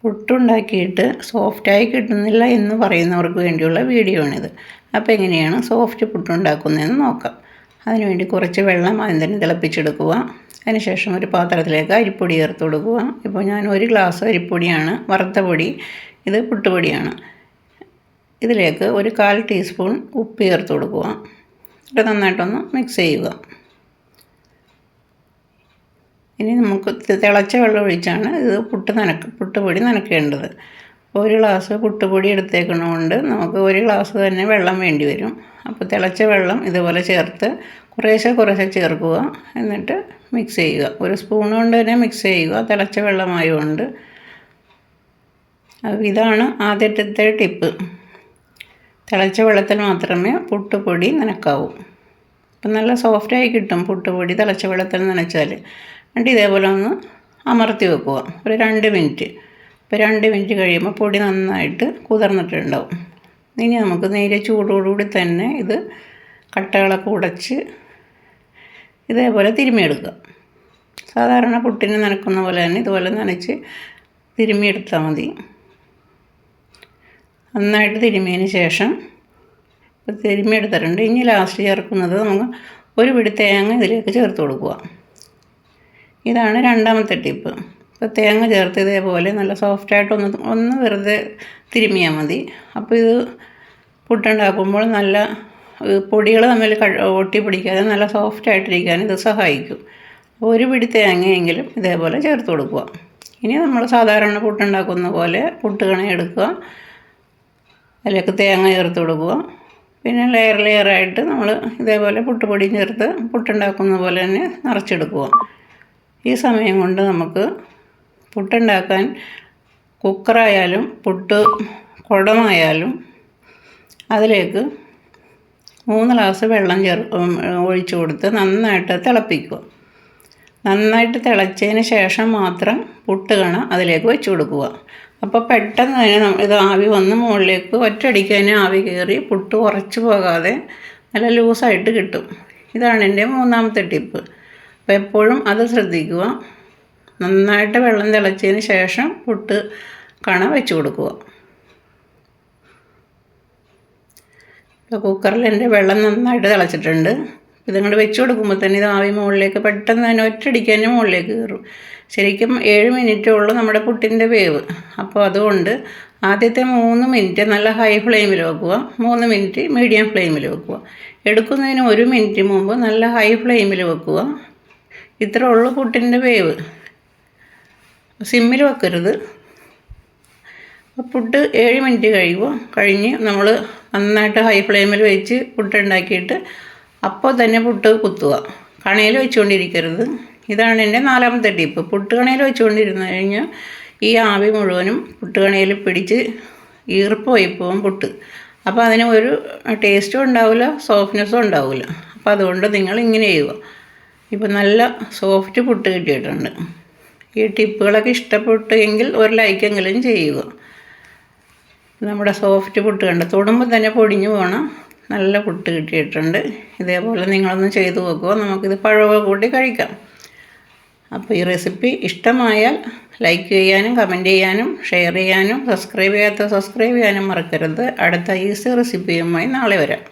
പുട്ടുണ്ടാക്കിയിട്ട് സോഫ്റ്റായി കിട്ടുന്നില്ല എന്ന് പറയുന്നവർക്ക് വേണ്ടിയുള്ള വീഡിയോ ആണിത്. അപ്പോൾ എങ്ങനെയാണ് സോഫ്റ്റ് പുട്ടുണ്ടാക്കുന്നതെന്ന് നോക്കാം. അതിനുവേണ്ടി കുറച്ച് വെള്ളം ആദ്യം തന്നെ തിളപ്പിച്ചെടുക്കുക. അതിനുശേഷം ഒരു പാത്രത്തിലേക്ക് അരിപ്പൊടി ചേർത്ത് കൊടുക്കുക. ഇപ്പോൾ ഞാൻ 1 ഗ്ലാസ് അരിപ്പൊടിയാണ്, വറുത്ത പൊടി. ഇത് പുട്ടുപൊടിയാണ്. ഇതിലേക്ക് ഒരു 1/4 ടീസ്പൂൺ ഉപ്പ് ചേർത്ത് കൊടുക്കുക. എന്നിട്ട് നന്നായിട്ടൊന്ന് മിക്സ് ചെയ്യുക. ഇനി നമുക്ക് തിളച്ച വെള്ളം ഒഴിച്ചാണ് ഇത് പുട്ടുപൊടി നനയ്ക്കേണ്ടത്. 1 ഗ്ലാസ് പുട്ടുപൊടി എടുത്തേക്കുന്നതുകൊണ്ട് നമുക്ക് 1 ഗ്ലാസ് തന്നെ വെള്ളം വേണ്ടി വരും. അപ്പോൾ തിളച്ച വെള്ളം ഇതുപോലെ ചേർത്ത് കുറേശ്ശെ ചേർക്കുക. എന്നിട്ട് മിക്സ് ചെയ്യുക. 1 സ്പൂൺ കൊണ്ട് തന്നെ മിക്സ് ചെയ്യുക, തിളച്ച വെള്ളമായതുകൊണ്ട്. ഇതാണ് ആദ്യത്തെ ടിപ്പ്. തിളച്ച വെള്ളത്തിൽ മാത്രമേ പുട്ടുപൊടി നനയ്ക്കാവൂ. അപ്പം നല്ല സോഫ്റ്റായി കിട്ടും പുട്ടുപൊടി തിളച്ച വെള്ളത്തിൽ നനച്ചാൽ. എന്നിട്ട് ഇതേപോലെ ഒന്ന് അമർത്തി വെക്കുക ഒരു 2 മിനിറ്റ്. ഇപ്പോൾ 2 മിനിറ്റ് കഴിയുമ്പോൾ പൊടി നന്നായിട്ട് കുതിർന്നിട്ടുണ്ടാവും. ഇനി നമുക്ക് നേരെ ചൂടോടുകൂടി തന്നെ ഇത് കട്ടകളൊക്കെ ഉടച്ച് ഇതേപോലെ തിരുമ്മിയെടുക്കുക. സാധാരണ പുട്ടിന് നനക്കുന്ന പോലെ തന്നെ ഇതുപോലെ നനച്ച് തിരുമ്മിയെടുത്താൽ മതി. നന്നായിട്ട് തിരുമ്മിയതിന് ശേഷം തിരുമ്മിയെടുത്തിട്ടുണ്ട്. ഇനി ലാസ്റ്റ് ചേർക്കുന്നത് നമുക്ക് 1 പിടി തേങ്ങ ഇതിലേക്ക് ചേർത്ത് കൊടുക്കുക. ഇതാണ് രണ്ടാമത്തെ ടിപ്പ്. ഇപ്പോൾ തേങ്ങ ചേർത്ത് ഇതേപോലെ നല്ല സോഫ്റ്റായിട്ട് ഒന്ന് വെറുതെ തിരുമ്മിയാൽ മതി. അപ്പോൾ ഇത് പുട്ടുണ്ടാക്കുമ്പോൾ നല്ല പൊടികൾ തമ്മിൽ ഒട്ടി പിടിക്കാതെ നല്ല സോഫ്റ്റായിട്ടിരിക്കാൻ ഇത് സഹായിക്കും. 1 പിടി തേങ്ങയെങ്കിലും ഇതേപോലെ ചേർത്ത് കൊടുക്കുക. ഇനി നമ്മൾ സാധാരണ പുട്ടുണ്ടാക്കുന്ന പോലെ പുട്ടുകണ എടുക്കുക, അതിലേക്ക് തേങ്ങ ചേർത്ത് കൊടുക്കുക. പിന്നെ ലെയറായിട്ട് നമ്മൾ ഇതേപോലെ പുട്ടുപൊടിയും ചേർത്ത് പുട്ടുണ്ടാക്കുന്ന പോലെ തന്നെ നിറച്ചെടുക്കുക. ഈ സമയം കൊണ്ട് നമുക്ക് പുട്ടുണ്ടാക്കാൻ കുക്കറായാലും കുടമായാലും അതിലേക്ക് 3 ഗ്ലാസ് വെള്ളം ഒഴിച്ചു കൊടുത്ത് നന്നായിട്ട് തിളപ്പിക്കുക. നന്നായിട്ട് തിളച്ചതിന് ശേഷം മാത്രം പുട്ടുകണ അതിലേക്ക് വെച്ച് കൊടുക്കുക. അപ്പോൾ പെട്ടെന്ന് തന്നെ ഇത് ആവി വന്ന് മുകളിലേക്ക് ഒറ്റയടിക്ക് തന്നെ ആവി കയറി പുട്ട് ഉറച്ചു പോകാതെ നല്ല ലൂസായിട്ട് കിട്ടും. ഇതാണ് എൻ്റെ 3ാമത്തെ ടിപ്പ്. അപ്പോൾ എപ്പോഴും അത് ശ്രദ്ധിക്കുക. നന്നായിട്ട് വെള്ളം തിളച്ചതിന് ശേഷം പുട്ട് കണ വെച്ച് കൊടുക്കുക. ഇപ്പോൾ കുക്കറിൽ എൻ്റെ വെള്ളം നന്നായിട്ട് തിളച്ചിട്ടുണ്ട്. ഇതങ്ങോട്ട് വെച്ച് കൊടുക്കുമ്പോൾ തന്നെ ഇത് ആവി മുകളിലേക്ക് പെട്ടെന്ന് തന്നെ ഒറ്റയടിക്ക് തന്നെ മുകളിലേക്ക് കയറും. ശരിക്കും 7 മിനിറ്റേ ഉള്ളൂ നമ്മുടെ പുട്ടിൻ്റെ വേവ്. അപ്പോൾ അതുകൊണ്ട് ആദ്യത്തെ 3 മിനിറ്റ് നല്ല ഹൈ ഫ്ലെയിമിൽ വെക്കുക, 3 മിനിറ്റ് മീഡിയം ഫ്ലെയിമിൽ വെക്കുക. എടുക്കുന്നതിന് 1 മിനിറ്റ് മുമ്പ് നല്ല ഹൈ ഫ്ലെയിമിൽ വെക്കുക. ഇത്രേ ഉള്ളൂ പുട്ടിൻ്റെ വേവ്. സിമ്മിൽ വെക്കരുത്. പുട്ട് 7 മിനിറ്റ് കഴിഞ്ഞ് നമ്മൾ നന്നായിട്ട് ഹൈ ഫ്ലെയിമിൽ വെച്ച് പുട്ടുണ്ടാക്കിയിട്ട് അപ്പോൾ തന്നെ പുട്ട് കുത്തുക. കണയിൽ വെച്ചുകൊണ്ടിരിക്കരുത്. ഇതാണ് എൻ്റെ 4ാമത്തെ ടിപ്പ്. പുട്ടുകണയിൽ വെച്ചുകൊണ്ടിരുന്നു കഴിഞ്ഞാൽ ഈ ആവി മുഴുവനും പുട്ടുകണയിൽ പിടിച്ച് ഈർപ്പ് പോയിപ്പോവും പുട്ട്. അപ്പോൾ അതിന് ഒരു ടേസ്റ്റും ഉണ്ടാവില്ല, സോഫ്റ്റ്നെസ്സും ഉണ്ടാവില്ല. അപ്പോൾ അതുകൊണ്ട് നിങ്ങൾ ഇങ്ങനെ ചെയ്യുക. ഇപ്പോൾ നല്ല സോഫ്റ്റ് പുട്ട് കിട്ടിയിട്ടുണ്ട്. ഈ ടിപ്പുകളൊക്കെ ഇഷ്ടപ്പെട്ടു എങ്കിൽ ഒരു ലൈക്കെങ്കിലും ചെയ്യുക. നമ്മുടെ സോഫ്റ്റ് പുട്ട് കണ്ട് തൊടുമ്പോൾ തന്നെ പൊടിഞ്ഞു പോകണം. നല്ല പുട്ട് കിട്ടിയിട്ടുണ്ട്. ഇതേപോലെ നിങ്ങളൊന്ന് ചെയ്തു നോക്കുക. നമുക്കിത് പഴമൊക്കെ കൂട്ടി കഴിക്കാം. അപ്പോൾ ഈ റെസിപ്പി ഇഷ്ടമായാൽ ലൈക്ക് ചെയ്യാനും കമൻറ്റ് ചെയ്യാനും ഷെയർ ചെയ്യാനും സബ്സ്ക്രൈബ് ചെയ്യാനും മറക്കരുത്. അടുത്ത ഈസി റെസിപ്പിയുമായി നാളെ വരാം.